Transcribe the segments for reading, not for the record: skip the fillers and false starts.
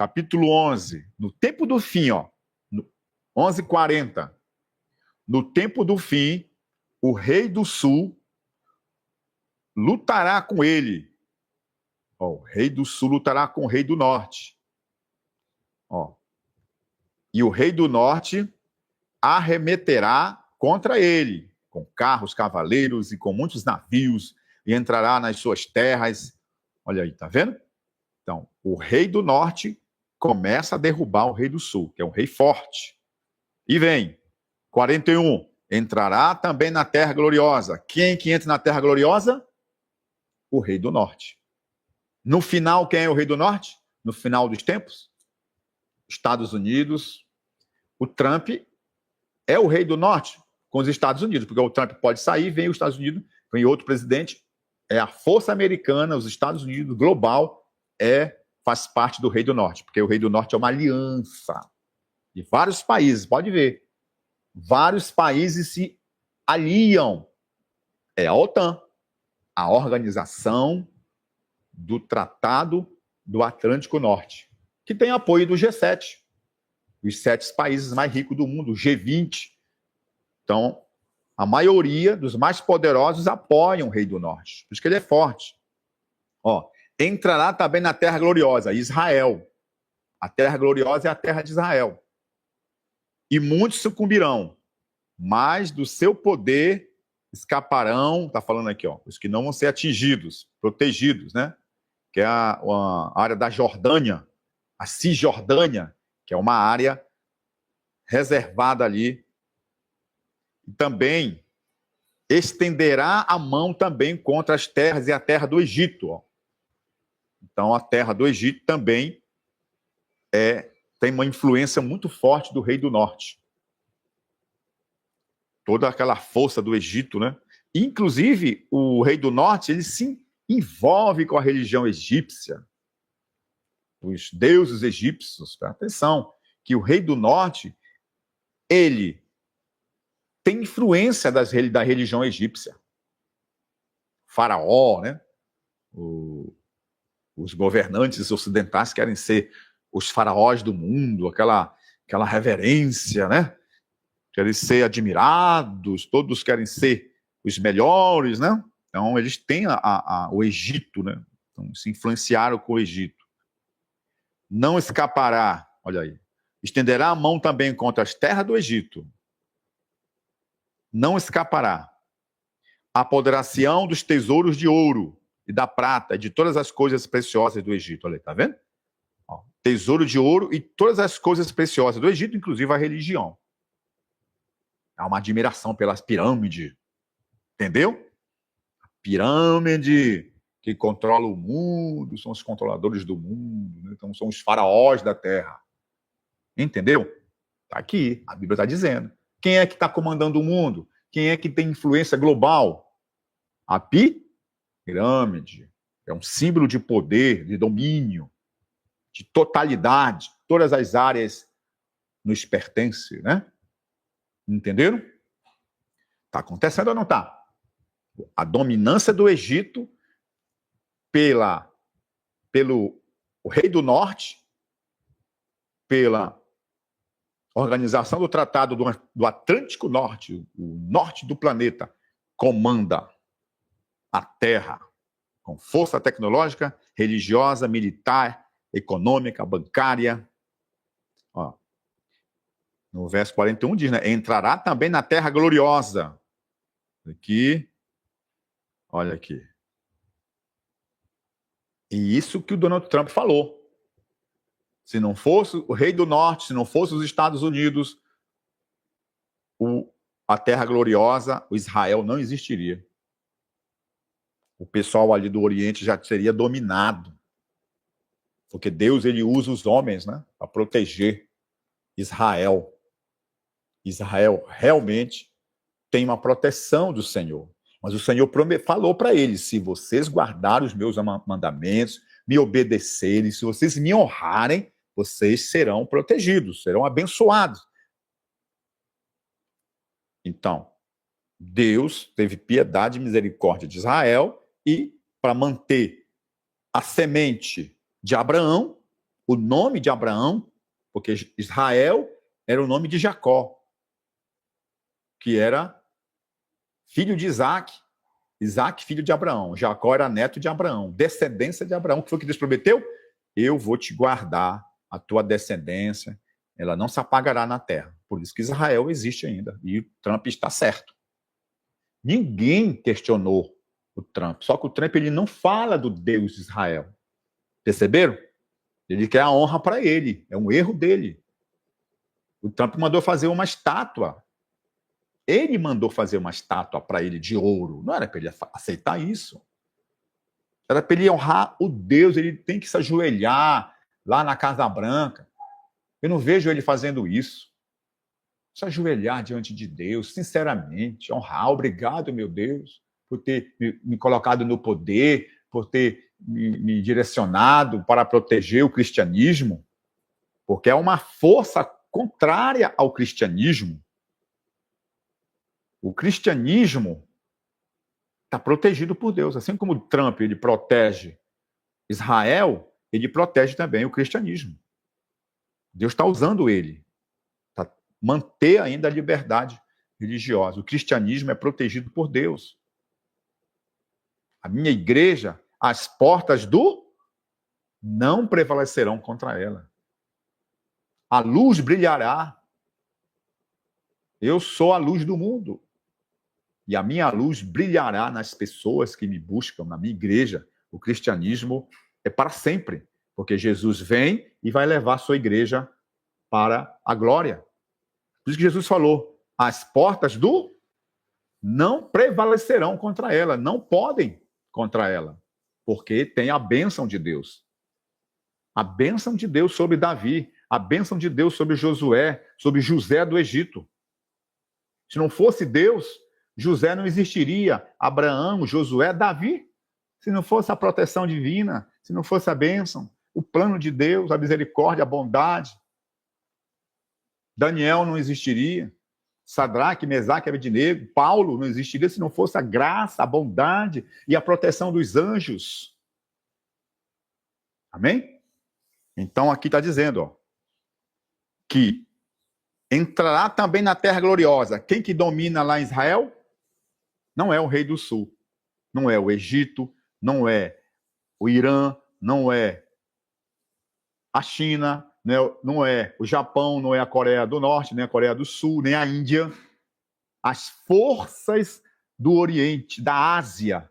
capítulo 11, no tempo do fim, 11:40, no tempo do fim, o rei do sul lutará com ele. O rei do sul lutará com o rei do norte. E o rei do norte arremeterá contra ele, com carros, cavaleiros e com muitos navios, e entrará nas suas terras. Olha aí, tá vendo? Então, o rei do norte começa a derrubar o rei do sul, que é um rei forte. E vem, 41, entrará também na terra gloriosa. Quem que entra na terra gloriosa? O rei do norte. No final, quem é o rei do norte? No final dos tempos? Estados Unidos. O Trump é o rei do norte com os Estados Unidos, porque o Trump pode sair, vem os Estados Unidos, vem outro presidente. É a força americana, os Estados Unidos, global, faz parte do rei do norte, porque o rei do norte é uma aliança de vários países, pode ver. Vários países se aliam. É a OTAN, a Organização do Tratado do Atlântico Norte, que tem apoio do G7, os 7 países mais ricos do mundo, o G20. Então, a maioria dos mais poderosos apoiam o rei do norte, por isso que ele é forte. Entrará também na terra gloriosa, Israel. A terra gloriosa é a terra de Israel. E muitos sucumbirão, mas do seu poder escaparão, está falando aqui, os que não vão ser atingidos, protegidos, né? Que é a área da Jordânia, a Cisjordânia, que é uma área reservada ali. E também estenderá a mão também contra as terras e a terra do Egito. Então, a terra do Egito também tem uma influência muito forte do rei do norte. Toda aquela força do Egito, né? Inclusive, o rei do norte, ele se envolve com a religião egípcia, os deuses egípcios. Presta atenção, que o rei do norte, ele tem influência da religião egípcia. Faraó, né? Os governantes ocidentais querem ser os faraós do mundo, aquela reverência, né? Querem ser admirados, todos querem ser os melhores, né? Então, eles têm o Egito, né? Então, se influenciaram com o Egito. Não escapará, olha aí, estenderá a mão também contra as terras do Egito. Não escapará. Apoderação dos tesouros de ouro e da prata, de todas as coisas preciosas do Egito. Olha aí, tá vendo? Tesouro de ouro e todas as coisas preciosas do Egito, inclusive a religião. Há uma admiração pelas pirâmides. Entendeu? A pirâmide que controla o mundo, são os controladores do mundo, né? Então são os faraós da terra. Entendeu? Está aqui, a Bíblia está dizendo. Quem é que está comandando o mundo? Quem é que tem influência global? A pirâmide. É um símbolo de poder, de domínio, de totalidade. Todas as áreas nos pertencem, né? Entenderam? Está acontecendo ou não está? A dominância do Egito pelo rei do norte, pela organização do Tratado do Atlântico Norte, o norte do planeta, comanda a Terra com força tecnológica, religiosa, militar, econômica, bancária. No verso 41 diz, né? Entrará também na terra gloriosa. Aqui, olha aqui. E isso que o Donald Trump falou. Se não fosse o rei do norte, se não fosse os Estados Unidos, a terra gloriosa, o Israel não existiria. O pessoal ali do Oriente já seria dominado. Porque Deus, ele usa os homens, né, para proteger Israel. Israel realmente tem uma proteção do Senhor. Mas o Senhor falou para eles, se vocês guardarem os meus mandamentos, me obedecerem, se vocês me honrarem, vocês serão protegidos, serão abençoados. Então, Deus teve piedade e misericórdia de Israel e, para manter a semente de Abraão, o nome de Abraão, porque Israel era o nome de Jacó, que era filho de Isaac, Isaac, filho de Abraão. Jacó era neto de Abraão, descendência de Abraão. O que foi que Deus prometeu? Eu vou te guardar, a tua descendência, ela não se apagará na terra. Por isso que Israel existe ainda. E o Trump está certo. Ninguém questionou o Trump. Só que o Trump ele não fala do Deus de Israel. Perceberam? Ele quer a honra para ele. É um erro dele. O Trump mandou fazer uma estátua. Ele mandou fazer uma estátua para ele de ouro. Não era para ele aceitar isso. Era para ele honrar o Deus. Ele tem que se ajoelhar lá na Casa Branca. Eu não vejo ele fazendo isso. Se ajoelhar diante de Deus, sinceramente, honrar. Obrigado, meu Deus, por ter me colocado no poder, por ter me direcionado para proteger o cristianismo, porque é uma força contrária ao cristianismo. O cristianismo está protegido por Deus. Assim como o Trump ele protege Israel, ele protege também o cristianismo. Deus está usando ele para manter ainda a liberdade religiosa. O cristianismo é protegido por Deus. A minha igreja, as portas do não prevalecerão contra ela. A luz brilhará. Eu sou a luz do mundo. E a minha luz brilhará nas pessoas que me buscam, na minha igreja. O cristianismo é para sempre, porque Jesus vem e vai levar a sua igreja para a glória. Por isso que Jesus falou, as portas do não prevalecerão contra ela, não podem contra ela, porque tem a bênção de Deus. A bênção de Deus sobre Davi, a bênção de Deus sobre Josué, sobre José do Egito. Se não fosse Deus, José não existiria, Abraão, Josué, Davi. Se não fosse a proteção divina, se não fosse a bênção, o plano de Deus, a misericórdia, a bondade, Daniel não existiria, Sadraque, Mesaque, Abednego, Paulo não existiria se não fosse a graça, a bondade e a proteção dos anjos. Amém? Então aqui está dizendo, ó, que entrará também na terra gloriosa. Quem que domina lá em Israel? Não é o rei do sul, não é o Egito, não é o Irã, não é a China, não é o Japão, não é a Coreia do Norte, nem a Coreia do Sul, nem a Índia. As forças do Oriente, da Ásia,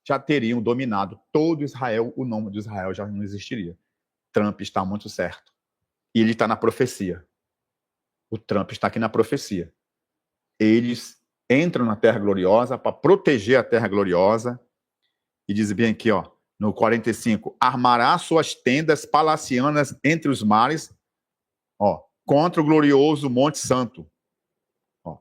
já teriam dominado todo Israel. O nome de Israel já não existiria. Trump está muito certo. E ele está na profecia. O Trump está aqui na profecia. Eles entram na Terra Gloriosa para proteger a Terra Gloriosa. E diz bem aqui, ó, no 45, armará suas tendas palacianas entre os mares, ó, contra o glorioso Monte Santo. Ó.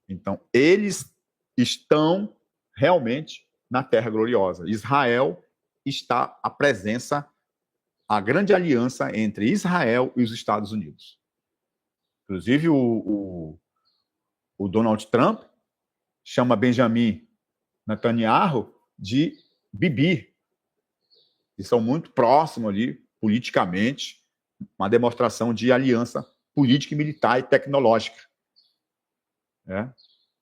Então, eles estão realmente na Terra Gloriosa. Israel está a presença, a grande aliança entre Israel e os Estados Unidos. Inclusive, o Donald Trump chama Benjamin Netanyahu de Bibi. E são muito próximos ali, politicamente, uma demonstração de aliança política, militar e tecnológica.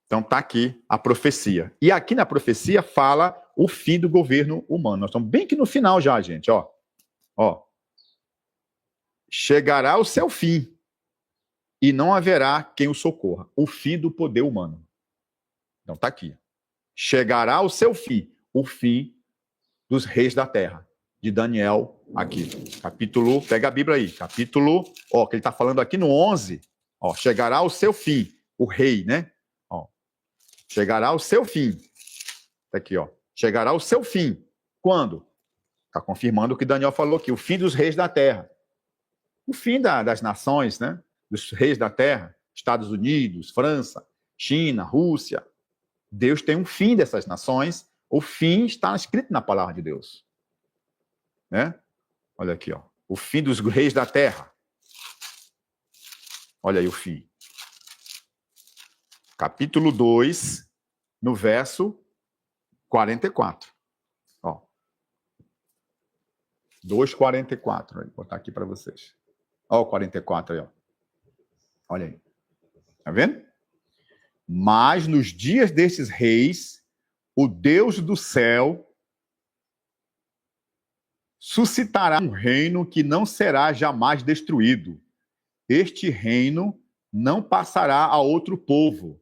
Então está aqui a profecia. E aqui na profecia fala o fim do governo humano. Nós estamos bem que no final já, gente. Ó. Chegará o seu fim e não haverá quem o socorra. O fim do poder humano. Então está aqui. Chegará o seu fim, o fim dos reis da terra. De Daniel, aqui, capítulo, pega a Bíblia aí, capítulo, ó, que ele está falando aqui no 11, ó, chegará o seu fim, o rei, né? Ó, chegará o seu fim, tá aqui, ó, chegará o seu fim, quando? Está confirmando o que Daniel falou aqui, o fim dos reis da terra, o fim das nações, né? Dos reis da terra, Estados Unidos, França, China, Rússia. Deus tem um fim dessas nações, o fim está escrito na palavra de Deus. Né? Olha aqui, ó. O fim dos reis da terra. Olha aí o fim. Capítulo 2, no verso 44. Ó. 2:44. Vou botar aqui para vocês. Olha o 44 aí, ó. Olha aí. Tá vendo? Mas nos dias desses reis, o Deus do céu suscitará um reino que não será jamais destruído. Este reino não passará a outro povo.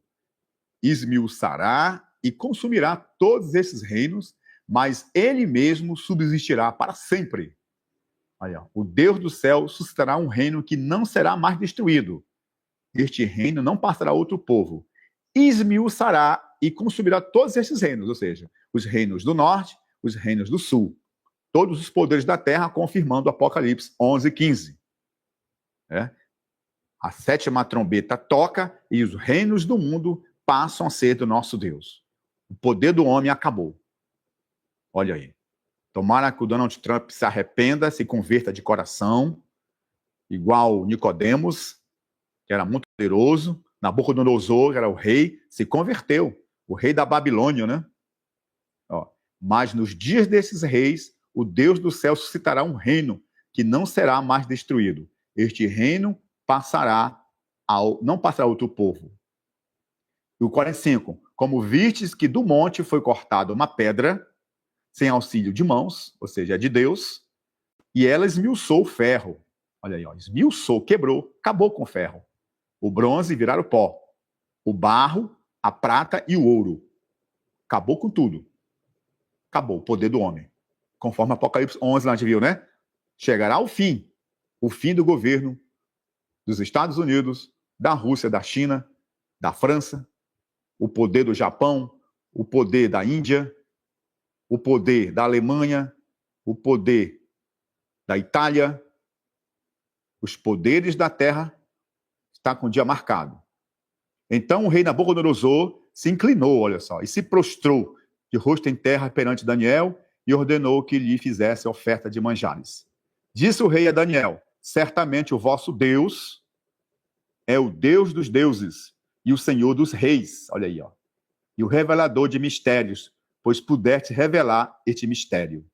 Esmiuçará e consumirá todos esses reinos, mas ele mesmo subsistirá para sempre. Aí, ó. O Deus do céu suscitará um reino que não será mais destruído. Este reino não passará a outro povo. Esmiuçará e consumirá todos esses reinos, ou seja, os reinos do norte, os reinos do sul. Todos os poderes da terra, confirmando o Apocalipse 11:15. A sétima trombeta toca e os reinos do mundo passam a ser do nosso Deus. O poder do homem acabou. Olha aí. Tomara que o Donald Trump se arrependa, se converta de coração, igual Nicodemos, que era muito poderoso. Nabucodonosor, que era o rei, se converteu. O rei da Babilônia, né? Ó. Mas nos dias desses reis, o Deus do céu suscitará um reino que não será mais destruído. Este reino não passará a outro povo. E o 45. Como vistes que do monte foi cortada uma pedra, sem auxílio de mãos, ou seja, é de Deus, e ela esmiuçou o ferro. Olha aí, ó, esmiuçou, quebrou, acabou com o ferro. O bronze viraram pó. O barro, a prata e o ouro. Acabou com tudo. Acabou o poder do homem. Conforme Apocalipse 11, lá a gente viu, né? Chegará o fim do governo dos Estados Unidos, da Rússia, da China, da França, o poder do Japão, o poder da Índia, o poder da Alemanha, o poder da Itália, os poderes da terra está com o dia marcado. Então o rei Nabucodonosor se inclinou, olha só, e se prostrou de rosto em terra perante Daniel e ordenou que lhe fizesse oferta de manjares. Disse o rei a Daniel: certamente o vosso Deus é o Deus dos deuses e o Senhor dos reis, olha aí, ó, e o revelador de mistérios, pois pudeste revelar este mistério.